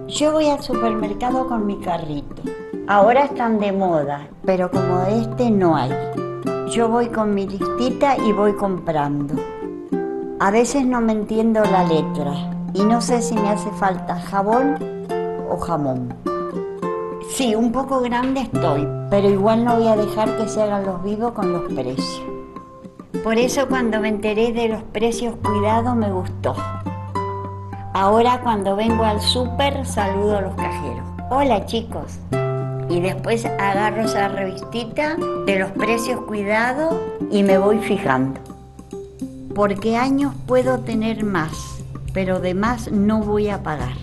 Yo voy al supermercado con mi carrito. Ahora están de moda, pero como este no hay. Yo voy con mi listita y voy comprando. A veces no me entiendo la letra y no sé si me hace falta jabón o jamón. Sí, un poco grande estoy, pero igual no voy a dejar que se hagan los vivos con los precios. Por eso cuando me enteré de los precios cuidados me gustó. Ahora cuando vengo al súper saludo a los cajeros. Hola chicos. Y después agarro esa revistita de los precios cuidados y me voy fijando. Porque años puedo tener más, pero de más no voy a pagar.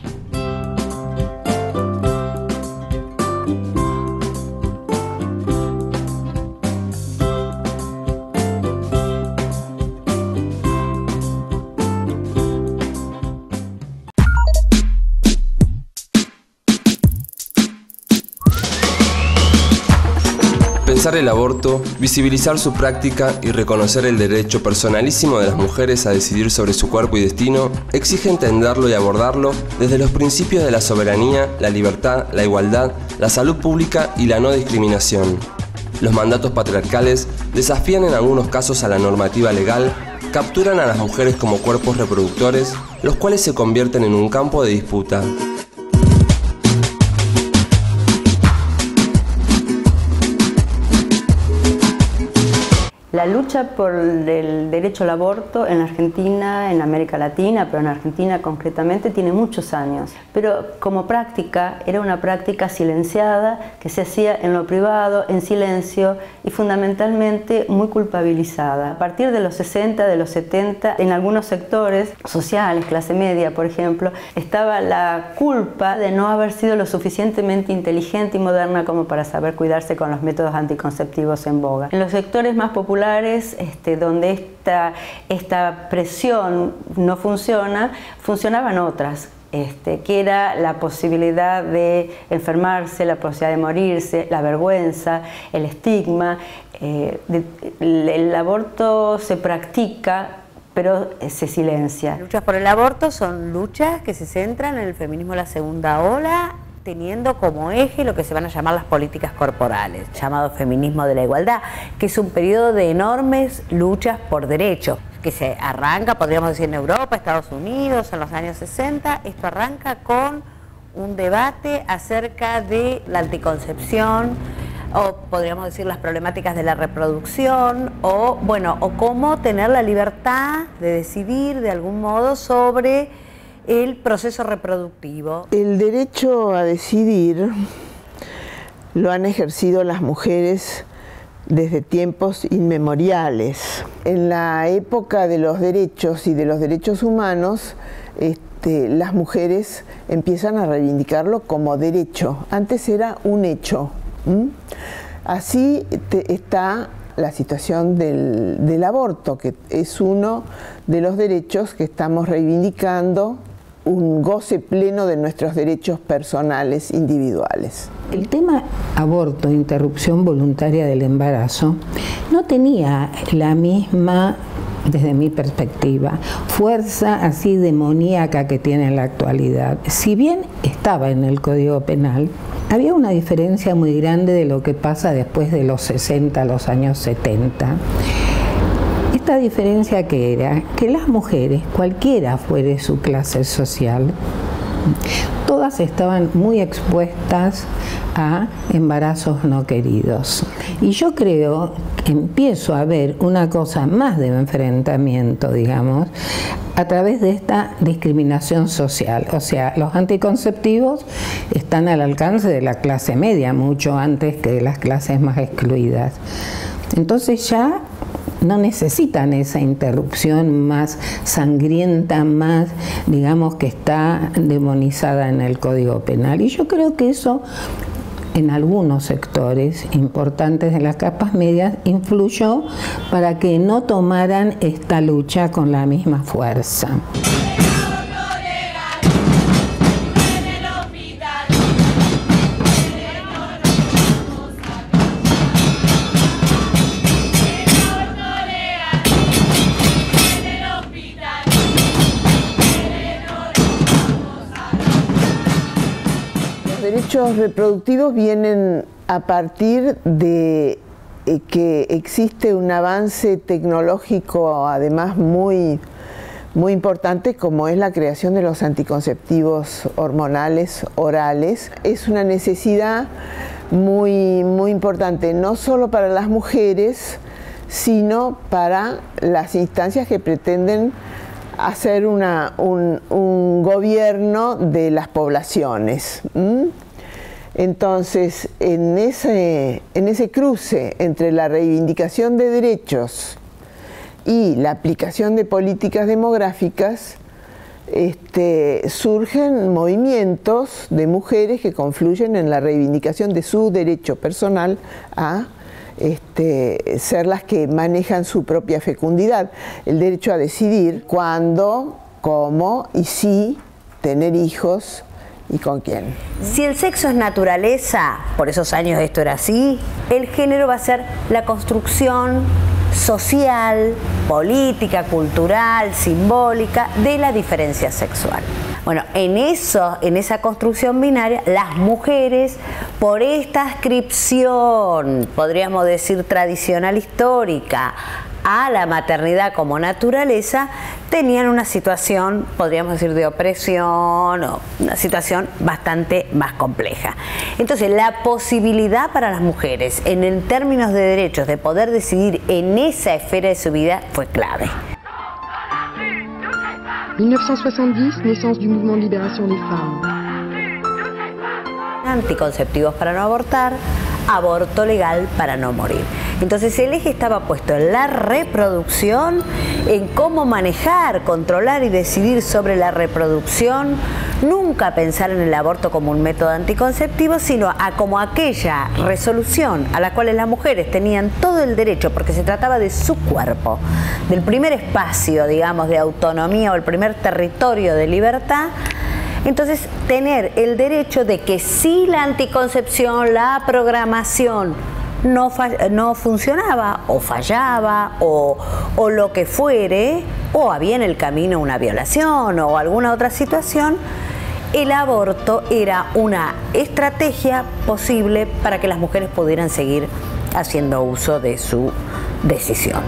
Pensar el aborto, visibilizar su práctica y reconocer el derecho personalísimo de las mujeres a decidir sobre su cuerpo y destino exige entenderlo y abordarlo desde los principios de la soberanía, la libertad, la igualdad, la salud pública y la no discriminación. Los mandatos patriarcales desafían en algunos casos a la normativa legal, capturan a las mujeres como cuerpos reproductores, los cuales se convierten en un campo de disputa. La lucha por el derecho al aborto en Argentina, en América Latina, pero en Argentina concretamente, tiene muchos años. Pero como práctica, era una práctica silenciada, que se hacía en lo privado, en silencio y fundamentalmente muy culpabilizada. A partir de los 60, de los 70, en algunos sectores sociales, clase media por ejemplo, estaba la culpa de no haber sido lo suficientemente inteligente y moderna como para saber cuidarse con los métodos anticonceptivos en boga. En los sectores más populares, donde esta presión no funciona, funcionaban otras, que era la posibilidad de enfermarse, la posibilidad de morirse, la vergüenza, el estigma. El aborto se practica, pero se silencia. Luchas por el aborto son luchas que se centran en el feminismo de la segunda ola, teniendo como eje lo que se van a llamar las políticas corporales, llamado feminismo de la igualdad, que es un periodo de enormes luchas por derechos, que se arranca, podríamos decir, en Europa, Estados Unidos, en los años 60. Esto arranca con un debate acerca de la anticoncepción, o podríamos decir las problemáticas de la reproducción, o cómo tener la libertad de decidir de algún modo sobre el proceso reproductivo. El derecho a decidir lo han ejercido las mujeres desde tiempos inmemoriales. En la época de los derechos y de los derechos humanos, las mujeres empiezan a reivindicarlo como derecho. Antes era un hecho. Así está la situación del aborto, que es uno de los derechos que estamos reivindicando, un goce pleno de nuestros derechos personales individuales. El tema aborto, interrupción voluntaria del embarazo, no tenía la misma desde mi perspectiva, fuerza así demoníaca que tiene en la actualidad. Si bien estaba en el Código Penal, había una diferencia muy grande de lo que pasa después de los 60 a los años 70. Esta diferencia que era que las mujeres, cualquiera fuere su clase social, todas estaban muy expuestas a embarazos no queridos. Y yo creo que empiezo a ver una cosa más de enfrentamiento, digamos, a través de esta discriminación social. O sea, los anticonceptivos están al alcance de la clase media, mucho antes que de las clases más excluidas. Entonces ya no necesitan esa interrupción más sangrienta, más, digamos, que está demonizada en el Código Penal. Y yo creo que eso, en algunos sectores importantes de las capas medias, influyó para que no tomaran esta lucha con la misma fuerza. Los derechos reproductivos vienen a partir de que existe un avance tecnológico además muy importante, como es la creación de los anticonceptivos hormonales orales. Es una necesidad muy importante, no solo para las mujeres, sino para las instancias que pretenden hacer un gobierno de las poblaciones. Entonces, en ese cruce entre la reivindicación de derechos y la aplicación de políticas demográficas, surgen movimientos de mujeres que confluyen en la reivindicación de su derecho personal a ser las que manejan su propia fecundidad, el derecho a decidir cuándo, cómo y si tener hijos y con quién. Si el sexo es naturaleza, por esos años esto era así, el género va a ser la construcción social, política, cultural, simbólica de la diferencia sexual. Bueno, en esa construcción binaria, las mujeres, por esta adscripción, podríamos decir tradicional histórica, a la maternidad como naturaleza, tenían una situación, podríamos decir, de opresión, o una situación bastante más compleja. Entonces, la posibilidad para las mujeres, en términos de derechos, de poder decidir en esa esfera de su vida, fue clave. 1970, naissance du mouvement de libération des femmes. Anticonceptivos para no abortar, aborto legal para no morir. Entonces el eje estaba puesto en la reproducción, en cómo manejar, controlar y decidir sobre la reproducción, nunca pensar en el aborto como un método anticonceptivo, sino como aquella resolución a la cual las mujeres tenían todo el derecho, porque se trataba de su cuerpo, del primer espacio, digamos, de autonomía o el primer territorio de libertad. Entonces, tener el derecho de que si la anticoncepción, la programación no funcionaba o fallaba o lo que fuere, o había en el camino una violación o alguna otra situación, el aborto era una estrategia posible para que las mujeres pudieran seguir haciendo uso de su decisión.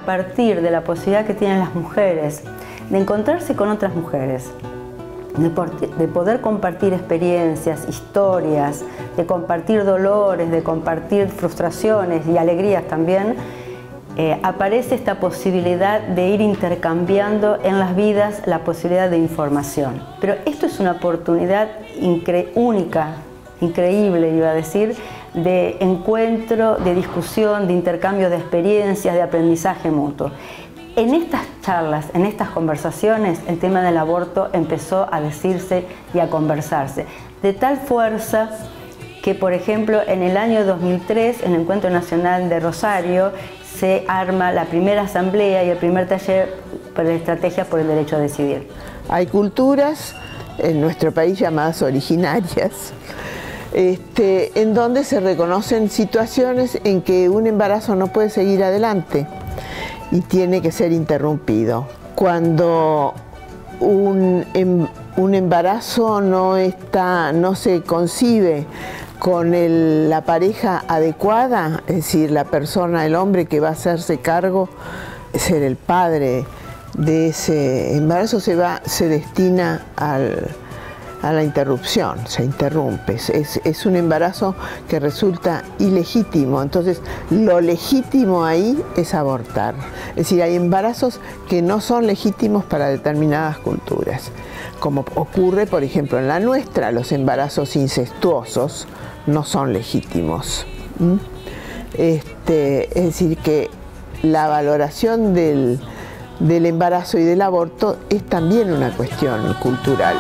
A partir de la posibilidad que tienen las mujeres de encontrarse con otras mujeres, de poder compartir experiencias, historias, de compartir dolores, de compartir frustraciones y alegrías también, aparece esta posibilidad de ir intercambiando en las vidas la posibilidad de información. Pero esto es una oportunidad única, increíble, iba a decir, de encuentro, de discusión, de intercambio de experiencias, de aprendizaje mutuo. En estas charlas, en estas conversaciones, el tema del aborto empezó a decirse y a conversarse, de tal fuerza que, por ejemplo, en el año 2003, en el Encuentro Nacional de Rosario, se arma la primera asamblea y el primer taller para la estrategia por el derecho a decidir. Hay culturas en nuestro país llamadas originarias, en donde se reconocen situaciones en que un embarazo no puede seguir adelante y tiene que ser interrumpido. Cuando un embarazo no se concibe con la pareja adecuada, es decir, la persona, el hombre que va a hacerse cargo, ser el padre de ese embarazo, se destina a la interrupción, se interrumpe. Es un embarazo que resulta ilegítimo, entonces lo legítimo ahí es abortar. Es decir, hay embarazos que no son legítimos para determinadas culturas, como ocurre, por ejemplo, en la nuestra, los embarazos incestuosos no son legítimos. Es decir, que la valoración del embarazo y del aborto es también una cuestión cultural.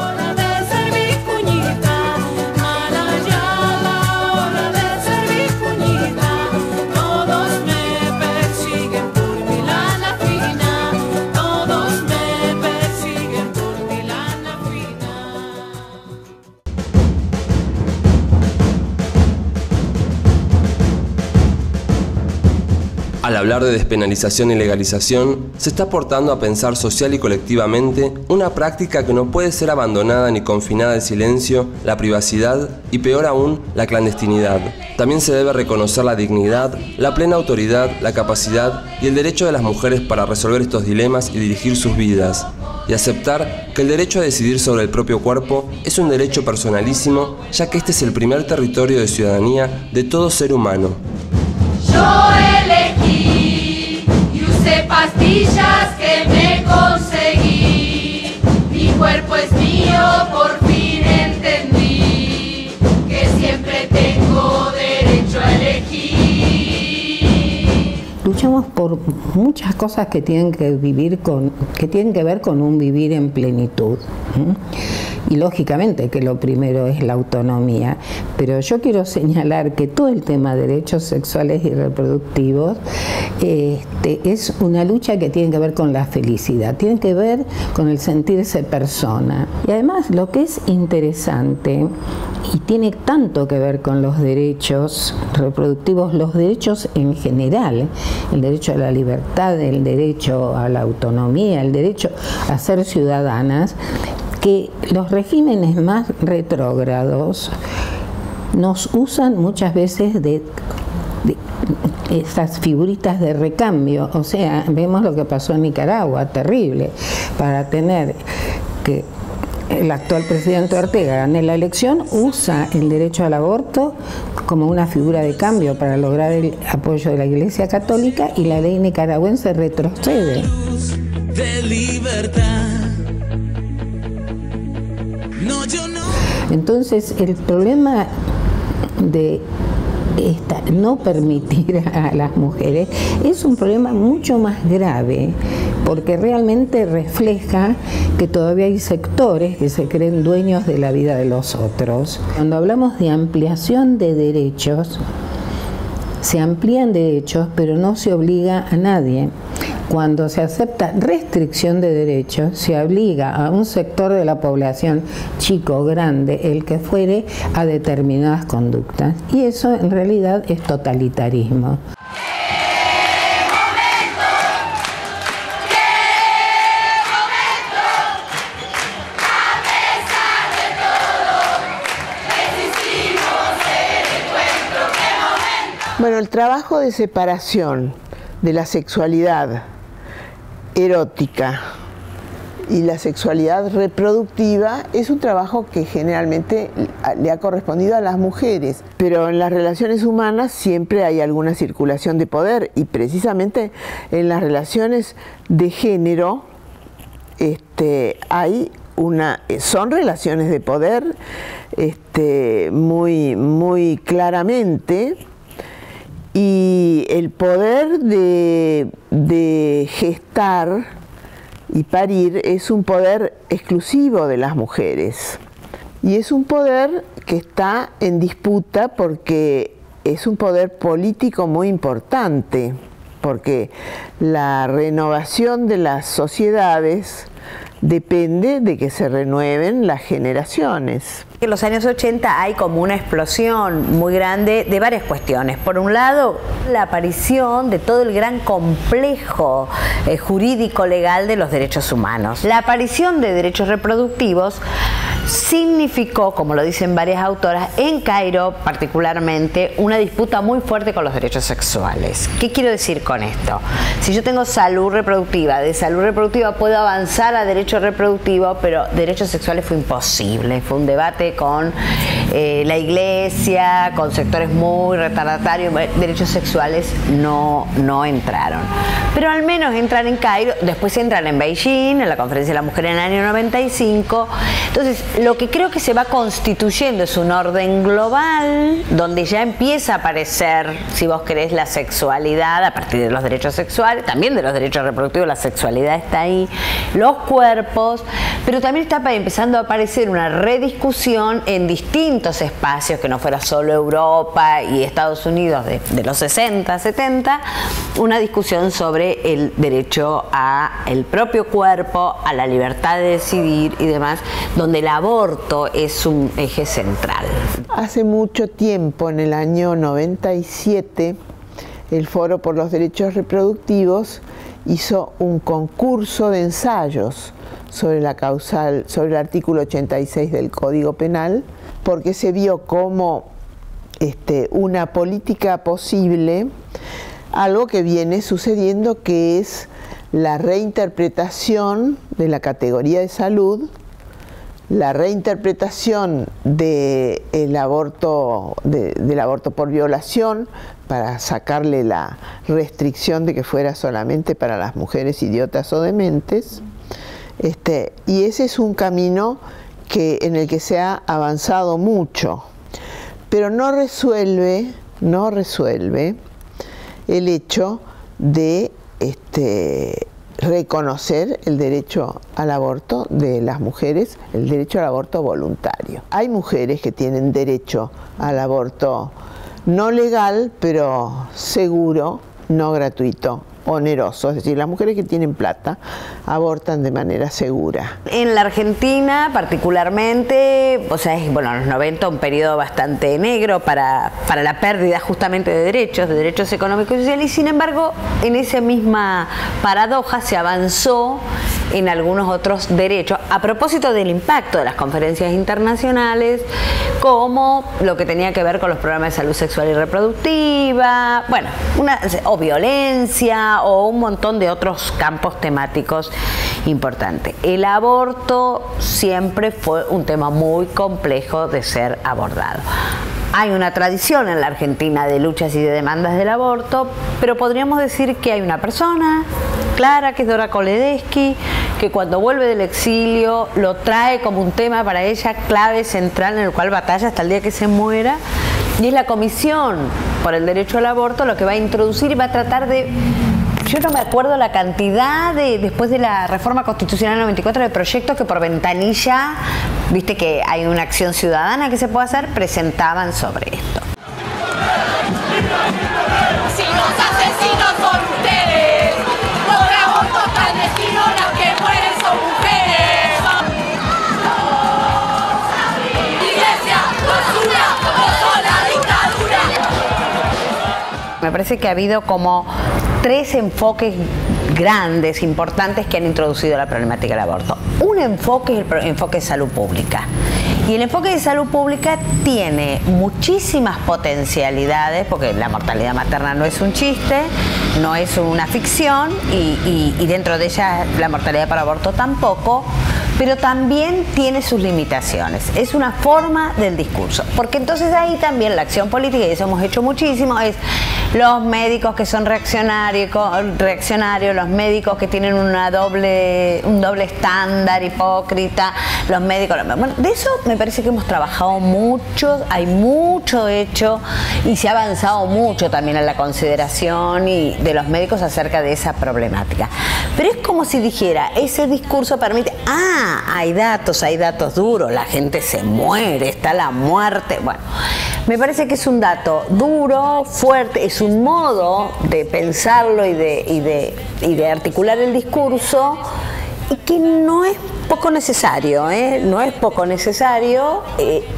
Al hablar de despenalización y legalización, se está aportando a pensar social y colectivamente una práctica que no puede ser abandonada ni confinada al silencio, la privacidad y, peor aún, la clandestinidad. También se debe reconocer la dignidad, la plena autoridad, la capacidad y el derecho de las mujeres para resolver estos dilemas y dirigir sus vidas, y aceptar que el derecho a decidir sobre el propio cuerpo es un derecho personalísimo, ya que este es el primer territorio de ciudadanía de todo ser humano. Yo elegí y usé pastillas que me conseguí. Mi cuerpo es mío, por fin entendí que siempre tengo derecho a elegir. Luchamos por muchas cosas que tienen que ver con un vivir en plenitud. Y lógicamente que lo primero es la autonomía, pero yo quiero señalar que todo el tema de derechos sexuales y reproductivos es una lucha que tiene que ver con la felicidad, tiene que ver con el sentirse persona. Y además lo que es interesante y tiene tanto que ver con los derechos reproductivos, los derechos en general, el derecho a la libertad, el derecho a la autonomía, el derecho a ser ciudadanas, que los regímenes más retrógrados nos usan muchas veces de esas figuritas de recambio. O sea, vemos lo que pasó en Nicaragua, terrible, para tener que el actual presidente Ortega gane la elección, usa el derecho al aborto como una figura de cambio para lograr el apoyo de la Iglesia Católica, y la ley nicaragüense retrocede. De libertad. Entonces, el problema de no permitir a las mujeres es un problema mucho más grave, porque realmente refleja que todavía hay sectores que se creen dueños de la vida de los otros. Cuando hablamos de ampliación de derechos, se amplían derechos, pero no se obliga a nadie. Cuando se acepta restricción de derechos, se obliga a un sector de la población, chico, grande, el que fuere, a determinadas conductas. Y eso en realidad es totalitarismo. Bueno, el trabajo de separación de la sexualidad erótica y la sexualidad reproductiva es un trabajo que generalmente le ha correspondido a las mujeres, pero en las relaciones humanas siempre hay alguna circulación de poder, y precisamente en las relaciones de género son relaciones de poder muy claramente. Y el poder de gestar y parir es un poder exclusivo de las mujeres. Y es un poder que está en disputa porque es un poder político muy importante, porque la renovación de las sociedades depende de que se renueven las generaciones. En los años 80 hay como una explosión muy grande de varias cuestiones. Por un lado, la aparición de todo el gran complejo jurídico legal de los derechos humanos. La aparición de derechos reproductivos significó, como lo dicen varias autoras, en Cairo particularmente, una disputa muy fuerte con los derechos sexuales. ¿Qué quiero decir con esto? Si yo tengo salud reproductiva, de salud reproductiva puedo avanzar a derecho reproductivo, pero derechos sexuales fue imposible. Fue un debate con la iglesia, con sectores muy retardatarios. Derechos sexuales no entraron. Pero al menos entran en Cairo, después entran en Beijing, en la Conferencia de la Mujer en el año 95. Entonces, lo que creo que se va constituyendo es un orden global donde ya empieza a aparecer, si vos querés, la sexualidad a partir de los derechos sexuales, también de los derechos reproductivos, la sexualidad está ahí, los cuerpos, pero también está empezando a aparecer una rediscusión en distintos espacios, que no fuera solo Europa y Estados Unidos de los 60, 70, una discusión sobre el derecho al propio cuerpo, a la libertad de decidir y demás, donde el aborto es un eje central. Hace mucho tiempo, en el año 97, el Foro por los Derechos Reproductivos hizo un concurso de ensayos sobre el artículo 86 del Código Penal, porque se vio como una política posible algo que viene sucediendo, que es la reinterpretación de la categoría de salud, la reinterpretación del aborto por violación, para sacarle la restricción de que fuera solamente para las mujeres idiotas o dementes, y ese es un camino en el que se ha avanzado mucho, pero no resuelve el hecho de reconocer el derecho al aborto de las mujeres, el derecho al aborto voluntario. Hay mujeres que tienen derecho al aborto no legal, pero seguro, no gratuito, oneroso, es decir, las mujeres que tienen plata abortan de manera segura. En la Argentina particularmente, o sea, es, bueno, en los 90 un periodo bastante negro para la pérdida justamente de derechos económicos y sociales, y sin embargo, en esa misma paradoja se avanzó en algunos otros derechos, a propósito del impacto de las conferencias internacionales, como lo que tenía que ver con los programas de salud sexual y reproductiva, bueno, o violencia, o un montón de otros campos temáticos importantes. El aborto siempre fue un tema muy complejo de ser abordado. Hay una tradición en la Argentina de luchas y de demandas del aborto, pero podríamos decir que hay una persona clara, que es Dora Koledesky, que cuando vuelve del exilio lo trae como un tema para ella clave, central, en el cual batalla hasta el día que se muera, y es la Comisión por el Derecho al Aborto lo que va a introducir y va a tratar de... Yo no me acuerdo la cantidad después de la reforma constitucional 94 de proyectos que por ventanilla, viste que hay una acción ciudadana que se puede hacer, presentaban sobre esto. Si los asesinos son ustedes, los de abortos clandestinos, las que mueren son mujeres. Iglesia, basura, no la dictadura. Me parece que ha habido como 3 enfoques grandes, importantes, que han introducido la problemática del aborto. Un enfoque es el enfoque de salud pública. Y el enfoque de salud pública tiene muchísimas potencialidades, porque la mortalidad materna no es un chiste, no es una ficción, y dentro de ella la mortalidad por aborto tampoco, pero también tiene sus limitaciones. Es una forma del discurso, porque entonces ahí también la acción política, y eso hemos hecho muchísimo, es los médicos que son reaccionarios, los médicos que tienen un doble estándar hipócrita, los médicos... Bueno, de eso me parece que hemos trabajado mucho, hay mucho hecho, y se ha avanzado mucho también en la consideración de los médicos acerca de esa problemática. Pero es como si dijera, ese discurso permite... hay datos duros, la gente se muere, está la muerte. Bueno, me parece que es un dato duro, fuerte, es un modo de pensarlo y de articular el discurso, y que no es poco necesario, no es poco necesario,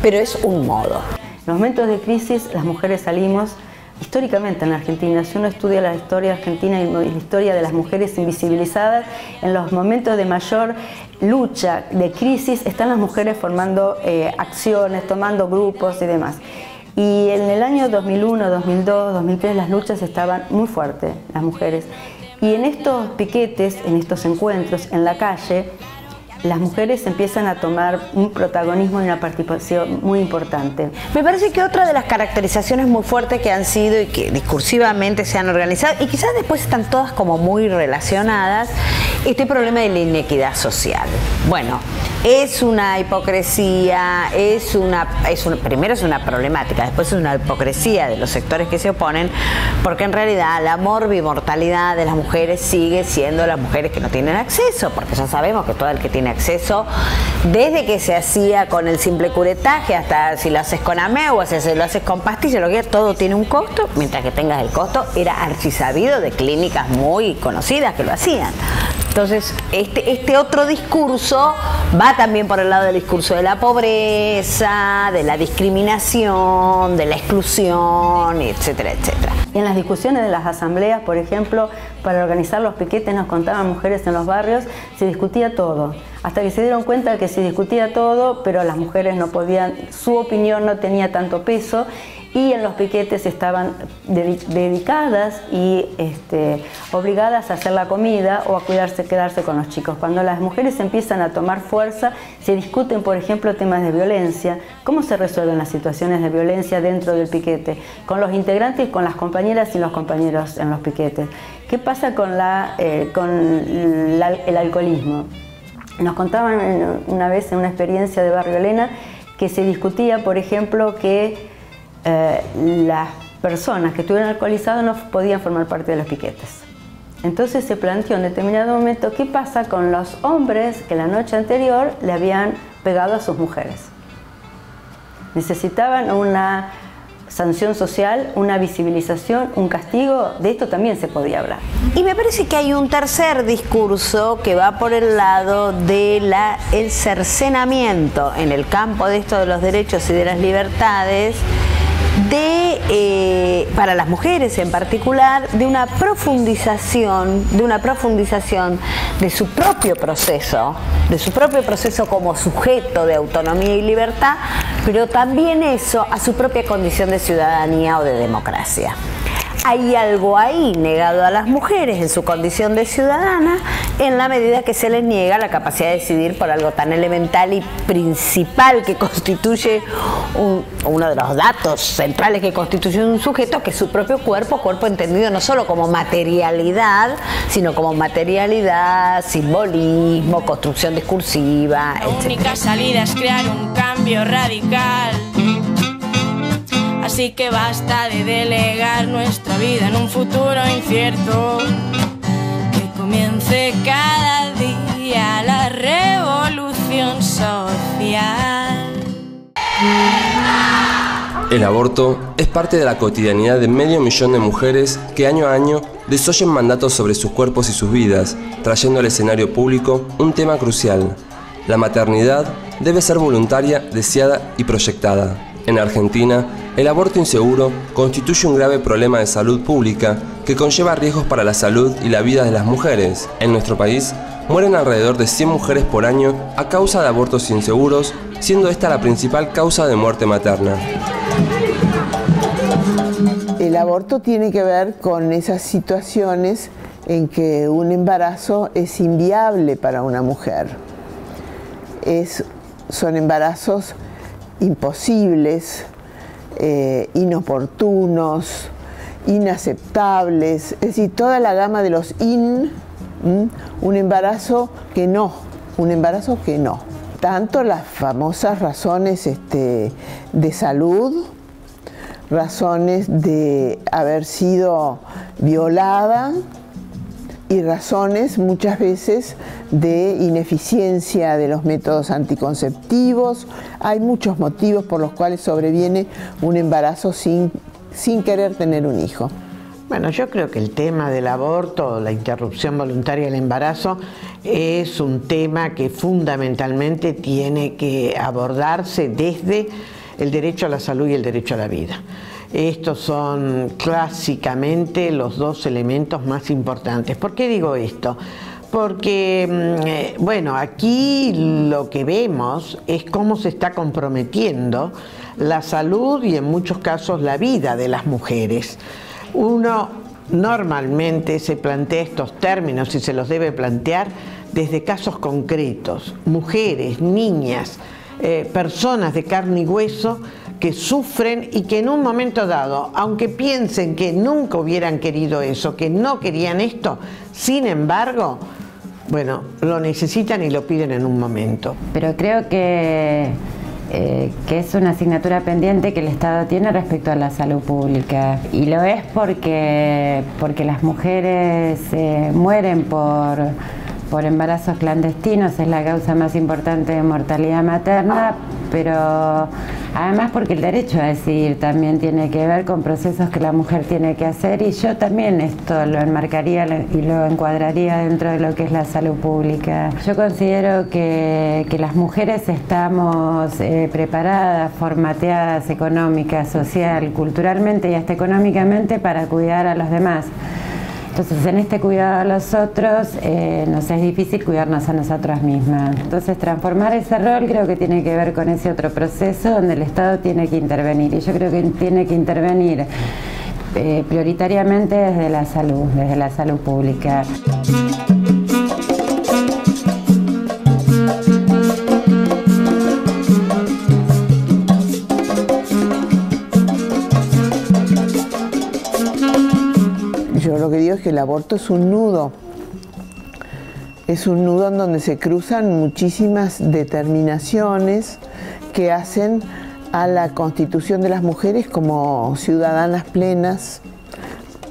pero es un modo. En los momentos de crisis las mujeres salimos, históricamente en la Argentina, si uno estudia la historia argentina y la historia de las mujeres invisibilizadas, en los momentos de mayor lucha, de crisis, están las mujeres formando acciones, tomando grupos y demás. Y en el año 2001, 2002, 2003 las luchas estaban muy fuertes, las mujeres. Y en estos piquetes, en estos encuentros en la calle, las mujeres empiezan a tomar un protagonismo y una participación muy importante. Me parece que otra de las caracterizaciones muy fuertes que han sido y que discursivamente se han organizado, y quizás después están todas como muy relacionadas, este problema de la inequidad social. Bueno, es una hipocresía, primero es una problemática, después es una hipocresía de los sectores que se oponen, porque en realidad la morbimortalidad de las mujeres sigue siendo las mujeres que no tienen acceso, porque ya sabemos que todo el que tiene acceso, desde que se hacía con el simple curetaje hasta si lo haces con ameo o si lo haces con pastillas, lo que todo tiene un costo, mientras que tengas el costo, era archisabido de clínicas muy conocidas que lo hacían. Entonces, este otro discurso va también por el lado del discurso de la pobreza, de la discriminación, de la exclusión, etcétera, etcétera. Y en las discusiones de las asambleas, por ejemplo, para organizar los piquetes, nos contaban mujeres en los barrios, se discutía todo. Hasta que se dieron cuenta que se discutía todo, pero las mujeres no podían, su opinión no tenía tanto peso, y en los piquetes estaban dedicadas y obligadas a hacer la comida o a quedarse con los chicos. Cuando las mujeres empiezan a tomar fuerza, se discuten, por ejemplo, temas de violencia. ¿Cómo se resuelven las situaciones de violencia dentro del piquete? Con los integrantes, con las compañeras y los compañeros en los piquetes. ¿Qué pasa con el alcoholismo? Nos contaban una vez en una experiencia de Barrio Elena que se discutía, por ejemplo, que las personas que estuvieron alcoholizadas no podían formar parte de los piquetes. Entonces se planteó en determinado momento qué pasa con los hombres que la noche anterior le habían pegado a sus mujeres. Necesitaban una sanción social, una visibilización, un castigo. De esto también se podía hablar. Y me parece que hay un tercer discurso que va por el lado del cercenamiento en el campo de esto de los derechos y de las libertades, para las mujeres en particular, de una profundización de su propio proceso como sujeto de autonomía y libertad, pero también eso a su propia condición de ciudadanía o de democracia. Hay algo ahí negado a las mujeres en su condición de ciudadana en la medida que se les niega la capacidad de decidir por algo tan elemental y principal que constituye uno de los datos centrales que constituye un sujeto, que es su propio cuerpo entendido no solo como materialidad, sino como materialidad, simbolismo, construcción discursiva, etc. La única salida es crear un cambio radical. Así que basta de delegar nuestra vida en un futuro incierto. Que comience cada día la revolución social. El aborto es parte de la cotidianidad de 500 000 de mujeres que año a año desoyen mandatos sobre sus cuerpos y sus vidas, trayendo al escenario público un tema crucial. La maternidad debe ser voluntaria, deseada y proyectada. En Argentina, el aborto inseguro constituye un grave problema de salud pública que conlleva riesgos para la salud y la vida de las mujeres. En nuestro país, mueren alrededor de 100 mujeres por año a causa de abortos inseguros, siendo esta la principal causa de muerte materna. El aborto tiene que ver con esas situaciones en que un embarazo es inviable para una mujer. Son embarazos imposibles, inoportunos, inaceptables, es decir, toda la gama de los un embarazo que no. Tanto las famosas razones de salud, razones de haber sido violada y razones muchas veces de ineficiencia de los métodos anticonceptivos. Hay muchos motivos por los cuales sobreviene un embarazo sin querer tener un hijo. Bueno, yo creo que el tema del aborto, la interrupción voluntaria del embarazo, es un tema que fundamentalmente tiene que abordarse desde el derecho a la salud y el derecho a la vida. Estos son clásicamente los dos elementos más importantes. ¿Por qué digo esto? Porque, bueno, aquí lo que vemos es cómo se está comprometiendo la salud y en muchos casos la vida de las mujeres. Uno normalmente se plantea estos términos y se los debe plantear desde casos concretos, mujeres, niñas, personas de carne y hueso que sufren y que en un momento dado, aunque piensen que nunca hubieran querido eso, que no querían esto, sin embargo, bueno, lo necesitan y lo piden en un momento. Pero creo que es una asignatura pendiente que el Estado tiene respecto a la salud pública, y lo es porque las mujeres mueren por embarazos clandestinos, es la causa más importante de mortalidad materna, pero además porque el derecho a decidir también tiene que ver con procesos que la mujer tiene que hacer, y yo también esto lo enmarcaría y lo encuadraría dentro de lo que es la salud pública. Yo considero que las mujeres estamos preparadas, formateadas económica, social, culturalmente y hasta económicamente para cuidar a los demás. Entonces, en este cuidado a los otros, nos es difícil cuidarnos a nosotras mismas. Entonces, transformar ese rol creo que tiene que ver con ese otro proceso donde el Estado tiene que intervenir. Y yo creo que tiene que intervenir prioritariamente desde la salud pública. Yo lo que digo es que el aborto es un nudo en donde se cruzan muchísimas determinaciones que hacen a la constitución de las mujeres como ciudadanas plenas,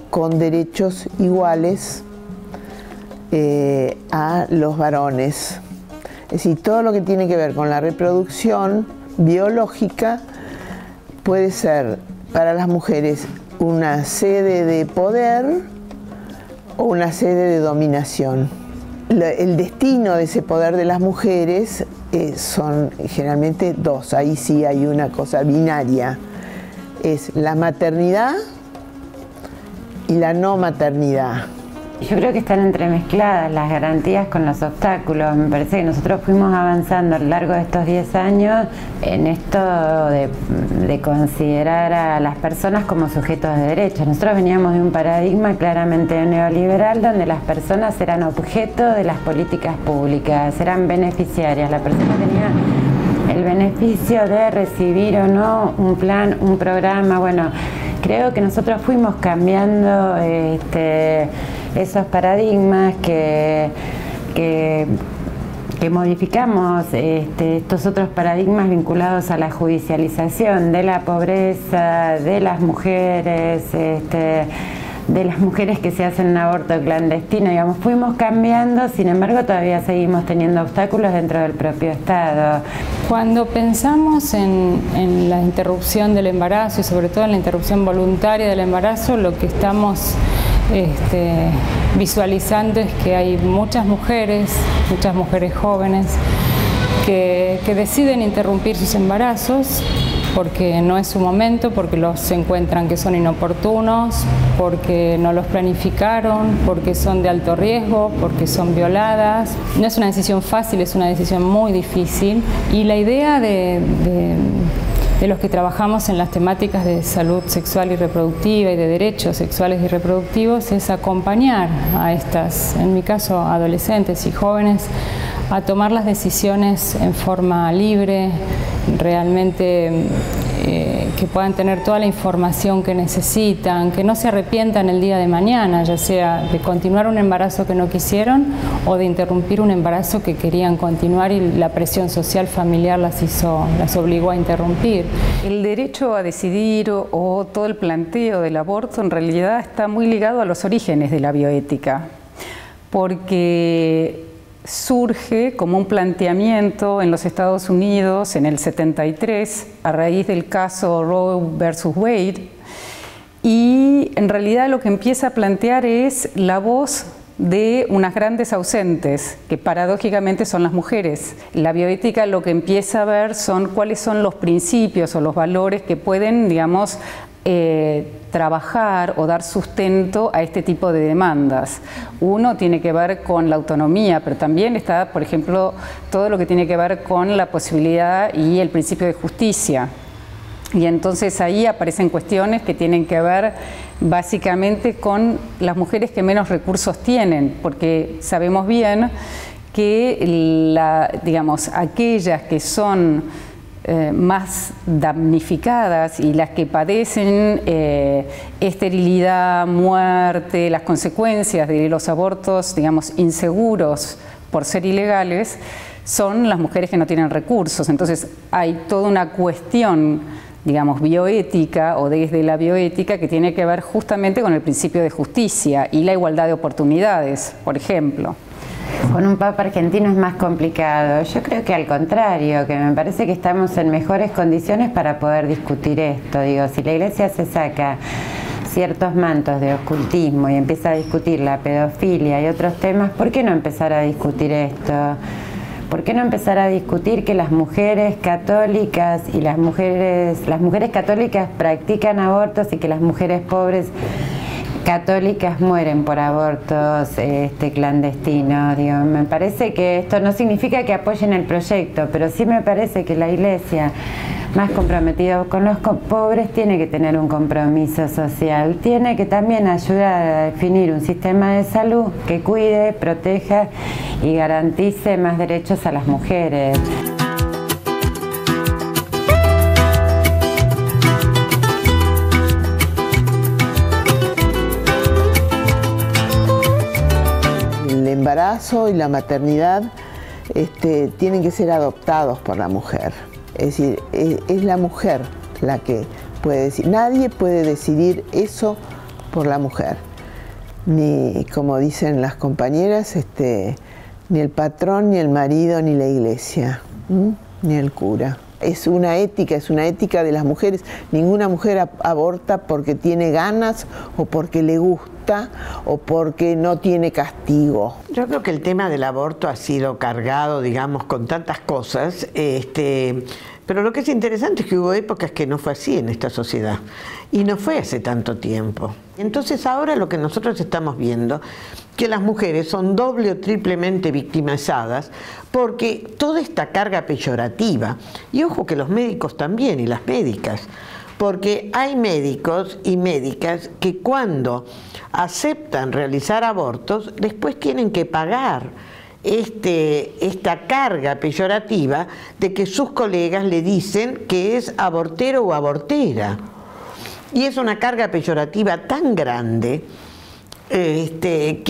con derechos iguales a los varones. Es decir, todo lo que tiene que ver con la reproducción biológica puede ser para las mujeres una sede de poder o una sede de dominación. El destino de ese poder de las mujeres son generalmente dos, ahí sí hay una cosa binaria, es la maternidad y la no maternidad. Yo creo que están entremezcladas las garantías con los obstáculos. Me parece que nosotros fuimos avanzando a lo largo de estos 10 años en esto de considerar a las personas como sujetos de derechos. Nosotros veníamos de un paradigma claramente neoliberal donde las personas eran objeto de las políticas públicas, eran beneficiarias. La persona tenía el beneficio de recibir o no un plan, un programa. Bueno, creo que nosotros fuimos cambiando esos paradigmas que modificamos estos otros paradigmas vinculados a la judicialización de la pobreza, de las mujeres, de las mujeres que se hacen un aborto clandestino, digamos, fuimos cambiando, sin embargo todavía seguimos teniendo obstáculos dentro del propio Estado. Cuando pensamos en la interrupción del embarazo y sobre todo en la interrupción voluntaria del embarazo, lo que estamos visualizando es que hay muchas mujeres jóvenes que deciden interrumpir sus embarazos porque no es su momento, porque los encuentran que son inoportunos, porque no los planificaron, porque son de alto riesgo, porque son violadas. No es una decisión fácil, es una decisión muy difícil. Y la idea de los que trabajamos en las temáticas de salud sexual y reproductiva y de derechos sexuales y reproductivos es acompañar a estas, en mi caso, adolescentes y jóvenes, a tomar las decisiones en forma libre, realmente que puedan tener toda la información que necesitan, que no se arrepientan el día de mañana, ya sea de continuar un embarazo que no quisieron o de interrumpir un embarazo que querían continuar y la presión social familiar las obligó a interrumpir. El derecho a decidir o todo el planteo del aborto en realidad está muy ligado a los orígenes de la bioética, porque surge como un planteamiento en los Estados Unidos en el 73 a raíz del caso Roe versus Wade, y en realidad lo que empieza a plantear es la voz de unas grandes ausentes, que paradójicamente son las mujeres. La bioética lo que empieza a ver son cuáles son los principios o los valores que pueden, digamos, trabajar o dar sustento a este tipo de demandas. Uno tiene que ver con la autonomía, pero también está, por ejemplo, todo lo que tiene que ver con la posibilidad y el principio de justicia. Y entonces ahí aparecen cuestiones que tienen que ver básicamente con las mujeres que menos recursos tienen, porque sabemos bien que digamos, aquellas que son más damnificadas y las que padecen esterilidad, muerte, las consecuencias de los abortos, digamos, inseguros por ser ilegales, son las mujeres que no tienen recursos. Entonces hay toda una cuestión, digamos, bioética o desde la bioética que tiene que ver justamente con el principio de justicia y la igualdad de oportunidades, por ejemplo. Con un Papa argentino es más complicado. Yo creo que al contrario, que me parece que estamos en mejores condiciones para poder discutir esto. Digo, si la Iglesia se saca ciertos mantos de ocultismo y empieza a discutir la pedofilia y otros temas, ¿por qué no empezar a discutir esto? ¿Por qué no empezar a discutir que las mujeres católicas y las mujeres católicas practican abortos y que las mujeres pobres católicas mueren por abortos clandestinos? Digo, me parece que esto no significa que apoyen el proyecto, pero sí me parece que la Iglesia, más comprometida con los pobres, tiene que tener un compromiso social, tiene que también ayudar a definir un sistema de salud que cuide, proteja y garantice más derechos a las mujeres. El embarazo y la maternidad tienen que ser adoptados por la mujer. Es decir, es la mujer la que puede decir. Nadie puede decidir eso por la mujer. Ni, como dicen las compañeras, ni el patrón, ni el marido, ni la iglesia, ni el cura. Es una ética de las mujeres. Ninguna mujer aborta porque tiene ganas o porque le gusta o porque no tiene castigo. Yo creo que el tema del aborto ha sido cargado, digamos, con tantas cosas, pero lo que es interesante es que hubo épocas que no fue así en esta sociedad y no fue hace tanto tiempo. Entonces ahora lo que nosotros estamos viendo, que las mujeres son doble o triplemente victimizadas porque toda esta carga peyorativa, y ojo que los médicos también y las médicas, porque hay médicos y médicas que cuando aceptan realizar abortos después tienen que pagar esta carga peyorativa de que sus colegas le dicen que es abortero o abortera. Y es una carga peyorativa tan grande que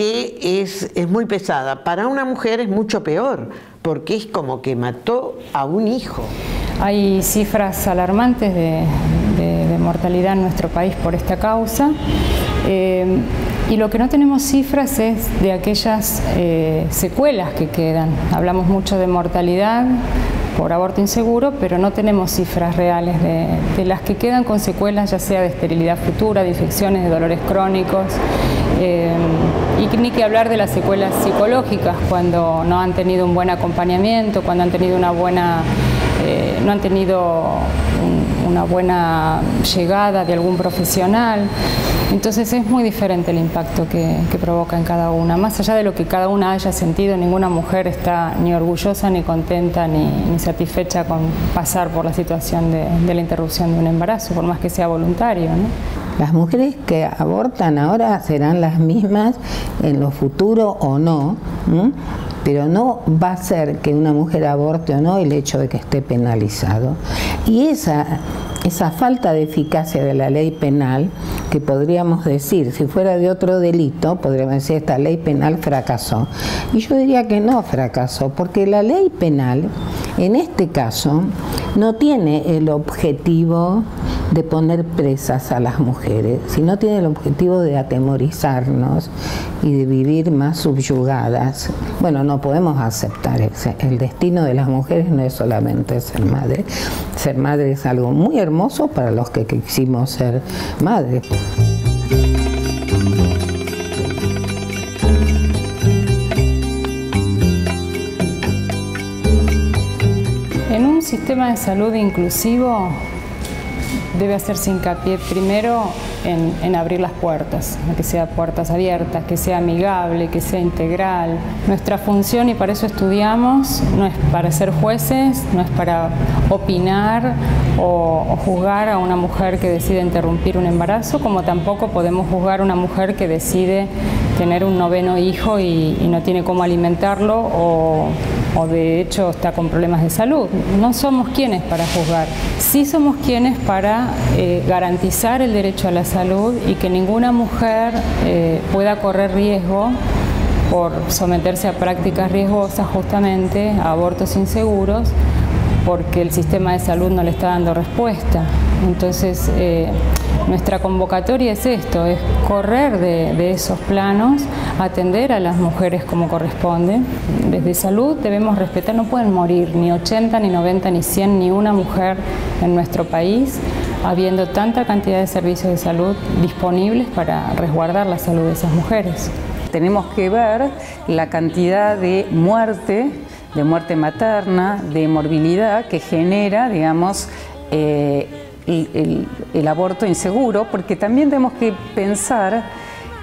es muy pesada. Para una mujer es mucho peor, porque es como que mató a un hijo. Hay cifras alarmantes de mortalidad en nuestro país por esta causa. Y lo que no tenemos cifras es de aquellas secuelas que quedan. Hablamos mucho de mortalidad por aborto inseguro, pero no tenemos cifras reales de las que quedan con secuelas, ya sea de esterilidad futura, de infecciones, de dolores crónicos, y ni que hablar de las secuelas psicológicas cuando no han tenido un buen acompañamiento, cuando han tenido una buena no han tenido una buena llegada de algún profesional. Entonces es muy diferente el impacto que provoca en cada una. Más allá de lo que cada una haya sentido, ninguna mujer está ni orgullosa, ni contenta, ni satisfecha con pasar por la situación de la interrupción de un embarazo, por más que sea voluntario, ¿no? Las mujeres que abortan ahora serán las mismas en lo futuro o no, pero no va a ser que una mujer aborte o no el hecho de que esté penalizado. Y esa falta de eficacia de la ley penal, que podríamos decir, si fuera de otro delito, podríamos decir esta ley penal fracasó. Y yo diría que no fracasó, porque la ley penal, en este caso, no tiene el objetivo de poner presas a las mujeres, sino tiene el objetivo de atemorizarnos y de vivir más subyugadas. Bueno, no podemos aceptar el destino de las mujeres no es solamente ser madre. Ser madre es algo muy hermoso para los que quisimos ser madres. En un sistema de salud inclusivo debe hacerse hincapié primero en abrir las puertas, que sea puertas abiertas, que sea amigable, que sea integral. Nuestra función, y para eso estudiamos, no es para ser jueces, no es para opinar o juzgar a una mujer que decide interrumpir un embarazo, como tampoco podemos juzgar a una mujer que decide tener un 9º hijo y no tiene cómo alimentarlo o de hecho está con problemas de salud. No somos quienes para juzgar. Sí somos quienes para garantizar el derecho a la salud y que ninguna mujer pueda correr riesgo por someterse a prácticas riesgosas, justamente a abortos inseguros, porque el sistema de salud no le está dando respuesta. Entonces, nuestra convocatoria es esto, es correr de esos planos, atender a las mujeres como corresponde. Desde salud debemos respetar, no pueden morir ni 80, ni 90, ni 100, ni una mujer en nuestro país, habiendo tanta cantidad de servicios de salud disponibles para resguardar la salud de esas mujeres. Tenemos que ver la cantidad de muerte materna, de morbilidad que genera, digamos, el aborto inseguro, porque también tenemos que pensar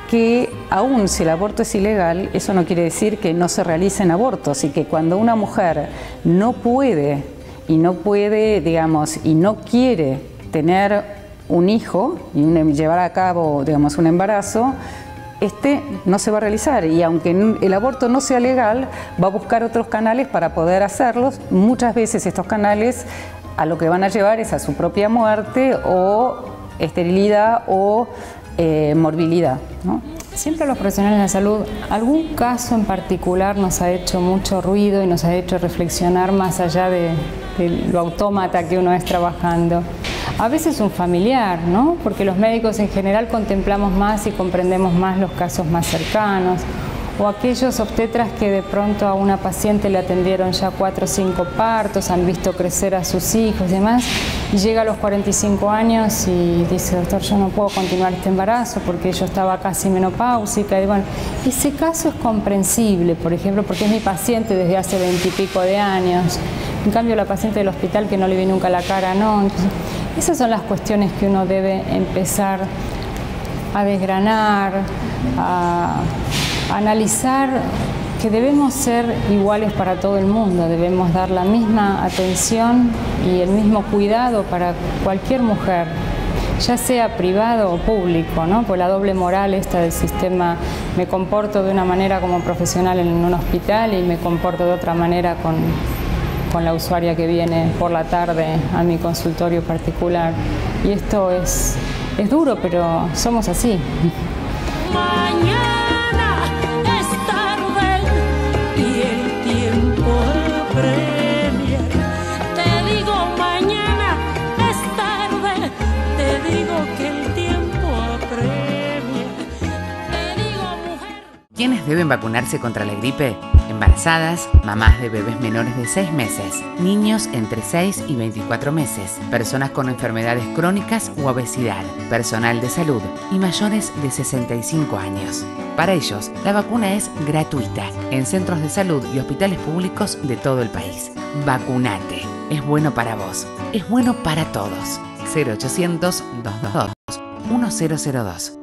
que aún si el aborto es ilegal, eso no quiere decir que no se realicen abortos, y que cuando una mujer no puede, digamos, y no quiere tener un hijo y llevar a cabo, digamos, un embarazo, no se va a realizar, y aunque el aborto no sea legal, va a buscar otros canales para poder hacerlos. Muchas veces estos canales a lo que van a llevar es a su propia muerte o esterilidad o morbilidad, ¿no? Siempre los profesionales de la salud, algún caso en particular nos ha hecho mucho ruido y nos ha hecho reflexionar más allá de lo autómata que uno es trabajando. A veces un familiar, ¿no? Porque los médicos en general contemplamos más y comprendemos más los casos más cercanos, o aquellos obstetras que de pronto a una paciente le atendieron ya 4 o 5 partos, han visto crecer a sus hijos y demás, y llega a los 45 años y dice: doctor, yo no puedo continuar este embarazo porque yo estaba casi menopáusica. Y bueno, ese caso es comprensible, por ejemplo, porque es mi paciente desde hace 20 y pico de años. En cambio, la paciente del hospital que no le vi nunca la cara, no. Entonces, esas son las cuestiones que uno debe empezar a desgranar, a analizar, que debemos ser iguales para todo el mundo, debemos dar la misma atención y el mismo cuidado para cualquier mujer, ya sea privado o público, ¿no? Por la doble moral esta del sistema, me comporto de una manera como profesional en un hospital y me comporto de otra manera con la usuaria que viene por la tarde a mi consultorio particular. Y esto es duro, pero somos así. Mañana es tarde y el tiempo apremia. Te digo mañana es tarde, te digo que el tiempo apremia. Te digo mujer. ¿Quiénes deben vacunarse contra la gripe? Embarazadas, mamás de bebés menores de 6 meses, niños entre 6 y 24 meses, personas con enfermedades crónicas u obesidad, personal de salud y mayores de 65 años. Para ellos, la vacuna es gratuita en centros de salud y hospitales públicos de todo el país. Vacunate. Es bueno para vos. Es bueno para todos. 0800-222-1002.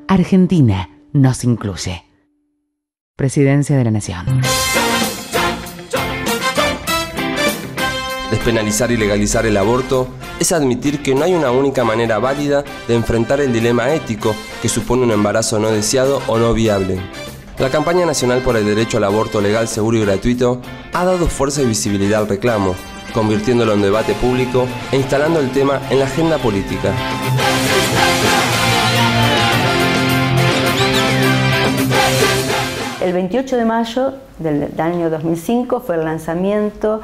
Argentina nos incluye. Presidencia de la Nación. Despenalizar y legalizar el aborto es admitir que no hay una única manera válida de enfrentar el dilema ético que supone un embarazo no deseado o no viable. La campaña nacional por el derecho al aborto legal, seguro y gratuito ha dado fuerza y visibilidad al reclamo, convirtiéndolo en debate público e instalando el tema en la agenda política. El 28 de mayo del año 2005 fue el lanzamiento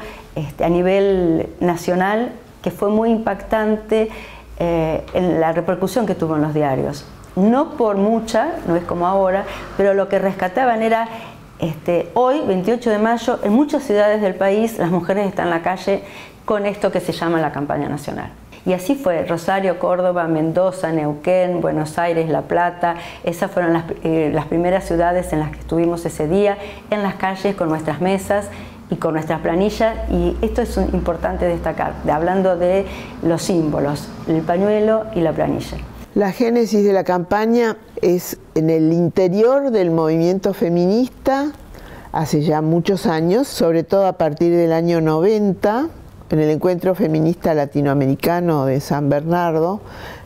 a nivel nacional, que fue muy impactante en la repercusión que tuvo en los diarios. No por mucha, no es como ahora, pero lo que rescataban era, hoy, 28 de mayo, en muchas ciudades del país las mujeres están en la calle con esto que se llama la campaña nacional. Y así fue, Rosario, Córdoba, Mendoza, Neuquén, Buenos Aires, La Plata. Esas fueron las primeras ciudades en las que estuvimos ese día, en las calles con nuestras mesas y con nuestras planillas. Y esto es importante destacar, hablando de los símbolos, el pañuelo y la planilla. La génesis de la campaña es en el interior del movimiento feminista, hace ya muchos años, sobre todo a partir del año 90, en el Encuentro Feminista Latinoamericano de San Bernardo,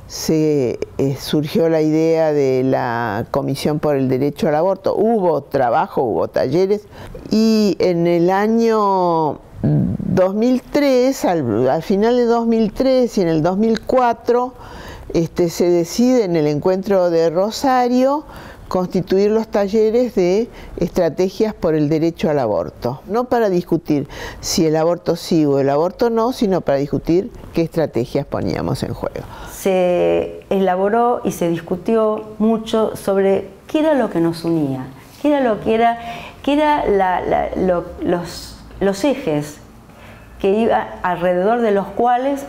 surgió la idea de la Comisión por el Derecho al Aborto. Hubo trabajo, hubo talleres, y en el año 2003, al final de 2003 y en el 2004, se decide en el encuentro de Rosario constituir los talleres de estrategias por el derecho al aborto. No para discutir si el aborto sí o el aborto no, sino para discutir qué estrategias poníamos en juego. Se elaboró y se discutió mucho sobre qué era lo que nos unía, qué era los ejes que iba alrededor de los cuales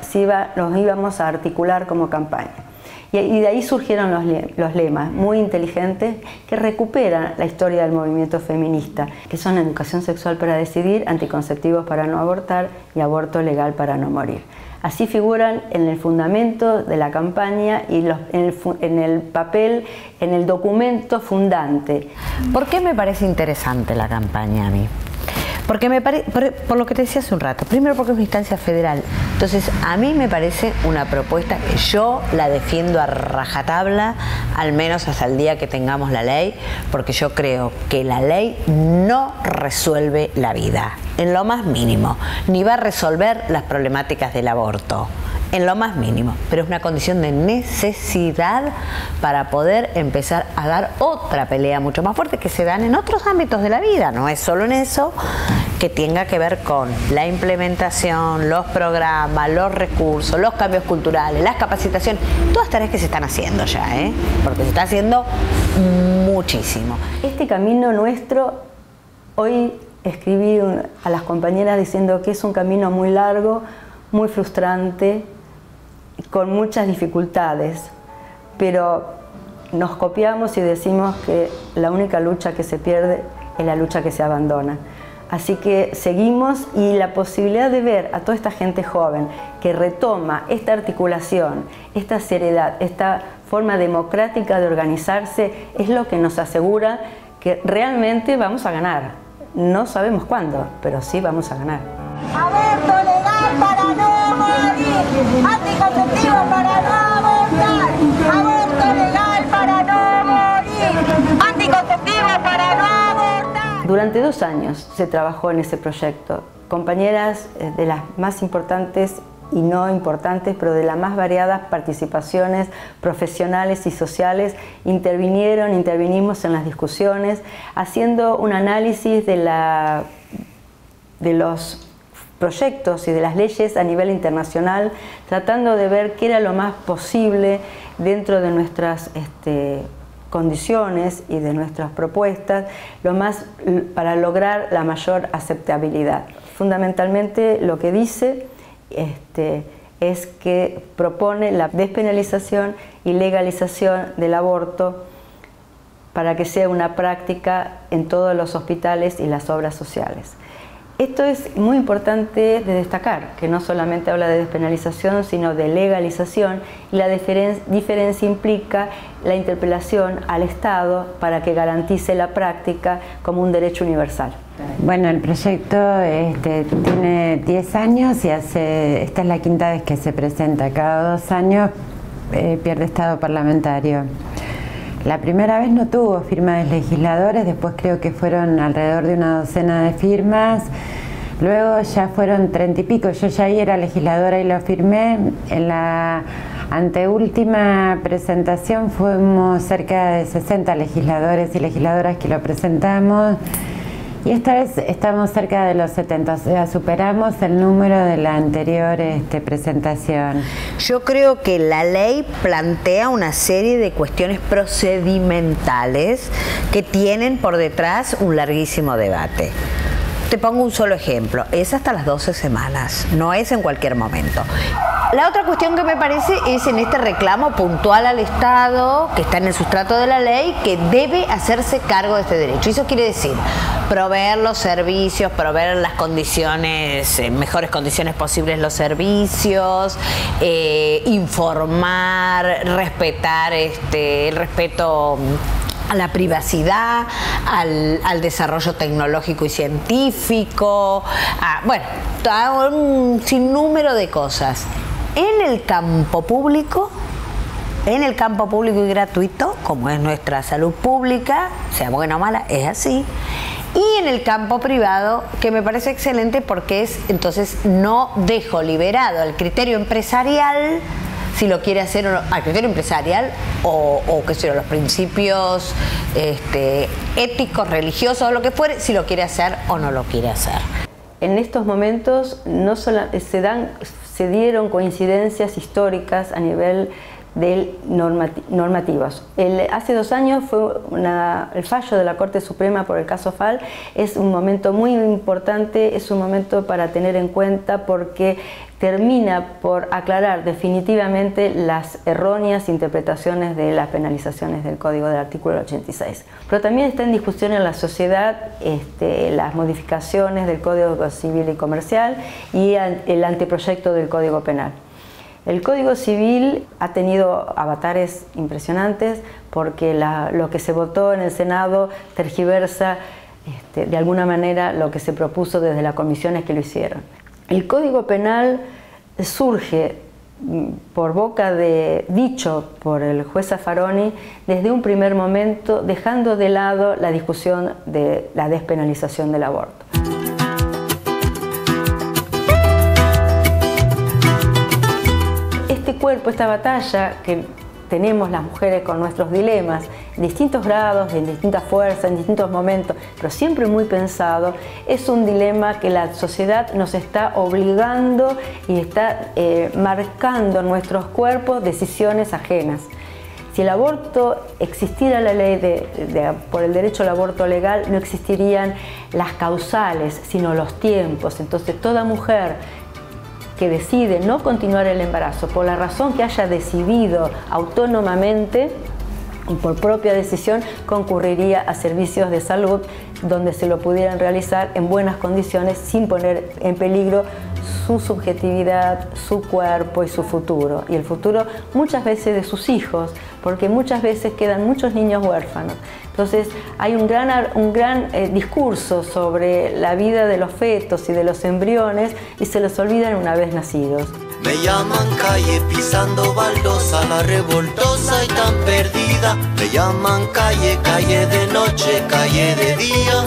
nos íbamos a articular como campaña. Y de ahí surgieron los lemas muy inteligentes que recuperan la historia del movimiento feminista, que son educación sexual para decidir, anticonceptivos para no abortar y aborto legal para no morir. Así figuran en el fundamento de la campaña y en el papel, en el documento fundante. ¿Por qué me parece interesante la campaña a mí? Porque por lo que te decía hace un rato, primero porque es una instancia federal, entonces a mí me parece una propuesta que yo la defiendo a rajatabla, al menos hasta el día que tengamos la ley, porque yo creo que la ley no resuelve la vida, en lo más mínimo, ni va a resolver las problemáticas del aborto, en lo más mínimo, pero es una condición de necesidad para poder empezar a dar otra pelea mucho más fuerte que se dan en otros ámbitos de la vida, no es solo en eso, que tenga que ver con la implementación, los programas, los recursos, los cambios culturales, las capacitaciones, todas tareas que se están haciendo ya, porque se está haciendo muchísimo. Este camino nuestro, hoy escribí a las compañeras diciendo que es un camino muy largo, muy frustrante, con muchas dificultades, pero nos copiamos y decimos que la única lucha que se pierde es la lucha que se abandona. Así que seguimos, y la posibilidad de ver a toda esta gente joven que retoma esta articulación, esta seriedad, esta forma democrática de organizarse, es lo que nos asegura que realmente vamos a ganar. No sabemos cuándo, pero sí vamos a ganar. Aborto legal para no morir, anticonceptivo para no abortar, aborto legal para no morir, anticonceptivo para no abortar. Durante 2 años se trabajó en ese proyecto. Compañeras de las más importantes y no importantes, pero de las más variadas participaciones profesionales y sociales, intervinimos en las discusiones, haciendo un análisis de los proyectos y de las leyes a nivel internacional, tratando de ver qué era lo más posible dentro de nuestras condiciones y de nuestras propuestas, para lograr la mayor aceptabilidad. Fundamentalmente lo que dice es que propone la despenalización y legalización del aborto para que sea una práctica en todos los hospitales y las obras sociales. Esto es muy importante de destacar, que no solamente habla de despenalización, sino de legalización, y la diferencia implica la interpelación al Estado para que garantice la práctica como un derecho universal. Bueno, el proyecto tiene 10 años y esta es la 5ª vez que se presenta. Cada 2 años pierde estado parlamentario. La primera vez no tuvo firma de legisladores, después creo que fueron alrededor de una docena de firmas, luego ya fueron 30 y pico, yo ya ahí era legisladora y lo firmé. En la anteúltima presentación fuimos cerca de 60 legisladores y legisladoras que lo presentamos, y esta vez estamos cerca de los 70, o sea, superamos el número de la anterior presentación. Yo creo que la ley plantea una serie de cuestiones procedimentales que tienen por detrás un larguísimo debate. te pongo un solo ejemplo, es hasta las 12 semanas, no es en cualquier momento. La otra cuestión que me parece es en este reclamo puntual al Estado, que está en el sustrato de la ley, que debe hacerse cargo de este derecho. Eso quiere decir proveer los servicios, proveer las condiciones, mejores condiciones posibles los servicios, informar, respetar el respeto a la privacidad, al desarrollo tecnológico y científico, a un sinnúmero de cosas. En el campo público y gratuito, como es nuestra salud pública, sea buena o mala, es así. Y en el campo privado, que me parece excelente porque es, entonces, no dejo liberado al criterio empresarial, si lo quiere hacer o no, al criterio empresarial o qué sé yo, los principios éticos, religiosos o lo que fuere, si lo quiere hacer o no lo quiere hacer. En estos momentos no solo se dieron coincidencias históricas a nivel de normativas. Hace 2 años fue el fallo de la Corte Suprema por el caso Fall. Es un momento muy importante, es un momento para tener en cuenta porque termina por aclarar definitivamente las erróneas interpretaciones de las penalizaciones del Código del artículo 86. Pero también está en discusión en la sociedad las modificaciones del Código Civil y Comercial y el anteproyecto del Código Penal. El Código Civil ha tenido avatares impresionantes porque lo que se votó en el Senado tergiversa de alguna manera lo que se propuso desde las comisiones que lo hicieron. El Código Penal surge por boca dicho por el juez Zaffaroni desde un primer momento, dejando de lado la discusión de la despenalización del aborto. Esta batalla que tenemos las mujeres con nuestros dilemas, en distintos grados, en distintas fuerzas, en distintos momentos, pero siempre muy pensado, es un dilema que la sociedad nos está obligando y está marcando en nuestros cuerpos decisiones ajenas. Si el aborto existiera la ley por el derecho al aborto legal, no existirían las causales, sino los tiempos. Entonces toda mujer que decide no continuar el embarazo por la razón que haya decidido autónomamente y por propia decisión, concurriría a servicios de salud donde se lo pudieran realizar en buenas condiciones sin poner en peligro su subjetividad, su cuerpo y su futuro. Y el futuro muchas veces de sus hijos, porque muchas veces quedan muchos niños huérfanos. Entonces hay un gran discurso sobre la vida de los fetos y de los embriones y se los olvidan una vez nacidos. Me llaman calle pisando baldosa, la revoltosa y tan perdida. Me llaman calle, calle de noche, calle de día.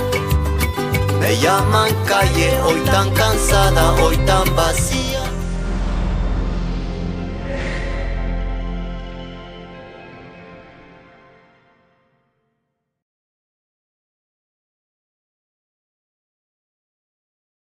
Me llaman calle, hoy tan cansada, hoy tan vacía.